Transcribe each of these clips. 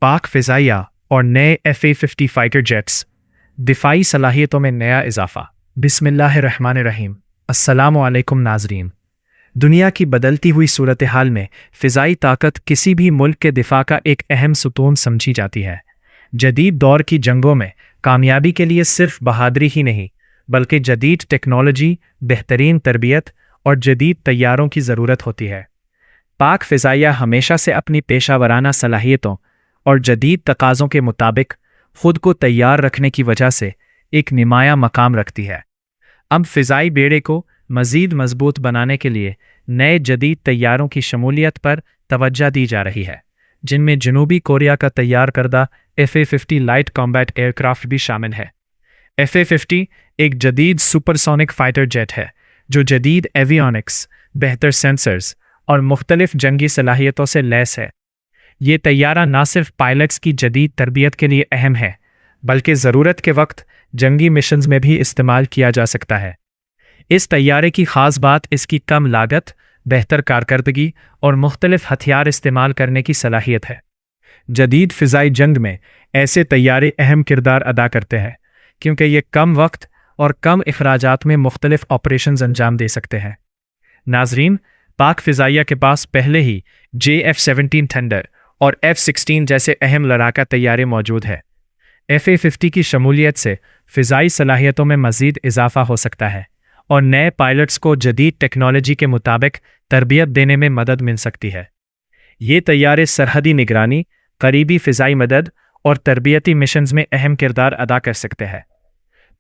पाक फ़िज़ाइया और नए F-50 फाइटर जेट्स, दिफाई सलाहियतों में नया इजाफा। बिस्मिल्लाहिर्रहमानिर्रहीम। अस्सलामु अलैकुम नाज़रीन। दुनिया की बदलती हुई सूरत हाल में फ़िज़ाई ताकत किसी भी मुल्क के दिफा का एक अहम सुतून समझी जाती है। जदीद दौर की जंगों में कामयाबी के लिए सिर्फ बहादुरी ही नहीं, बल्कि जदीद टेक्नोलॉजी, बेहतरीन तरबियत और जदीद तैयारों की ज़रूरत होती है। पाक फ़िज़ाइया हमेशा से अपनी पेशा वराना सलाहियतों और जदीद तकाज़ों के मुताबिक ख़ुद को तैयार रखने की वजह से एक नुमायां मकाम रखती है। अब फ़िज़ाई बेड़े को मज़ीद मजबूत बनाने के लिए नए जदीद तैयारों की शमूलियत पर तवज्जो दी जा रही है, जिनमें जनूबी कोरिया का तैयार करदा F-50 लाइट कॉम्बैट एयरक्राफ्ट भी शामिल है। F-50 एक जदीद सुपरसोनिक फाइटर जेट है जो जदीद एवियोनिक्स, बेहतर सेंसर्स और मुख्तलिफ जंगी सलाहियतों से लैस है। ये तैयारा न सिर्फ पायलट्स की जदीद तरबियत के लिए अहम है, बल्कि ज़रूरत के वक्त जंगी मिशंस में भी इस्तेमाल किया जा सकता है। इस तैयारे की ख़ास बात इसकी कम लागत, बेहतर कारकर्दगी और मुख्तलिफ हथियार इस्तेमाल करने की सलाहियत है। जदीद फ़िज़ाई जंग में ऐसे तैयारे अहम किरदार अदा करते हैं क्योंकि ये कम वक्त और कम अखराजात में मुख्तलिफ ऑपरेशंस अंजाम दे सकते हैं। नाज़रीन, पाक फ़िज़ाइया के पास पहले ही F-17 थंडर और F-16 जैसे अहम लड़ाका तैयारे मौजूद है। F-50 की शमूलियत से फ़िज़ाई सलाहियतों में मज़ीद इजाफा हो सकता है और नए पायलट्स को जदीद टेक्नोलॉजी के मुताबिक तरबियत देने में मदद मिल सकती है। ये तैयारे सरहदी निगरानी, करीबी फ़िज़ाई मदद और तरबियती मिशंस में अहम किरदार अदा कर सकते हैं।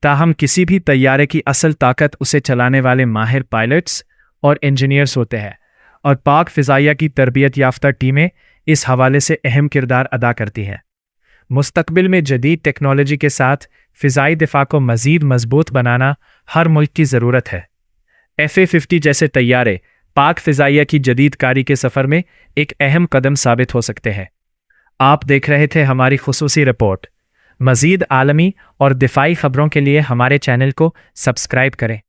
ताहम किसी भी तैयारे की असल ताकत उसे चलाने वाले माहिर पायलट्स और इंजीनियर्स होते हैं, और पाक फ़िज़ाइया की तरबियत याफ्ता टीमें इस हवाले से अहम किरदार अदा करती हैं। मुस्तकबिल में जदीद टेक्नोलॉजी के साथ फ़िज़ाई दिफा को मज़ीद मजबूत बनाना हर मुल्क की ज़रूरत है। F-50 जैसे तैयारे पाक फ़िज़ाइया की जदीद कारी के सफ़र में एक अहम कदम साबित हो सकते हैं। आप देख रहे थे हमारी खुसूसी रिपोर्ट। मज़ीद आलमी और दिफाई ख़बरों के लिए हमारे चैनल को सब्सक्राइब करें।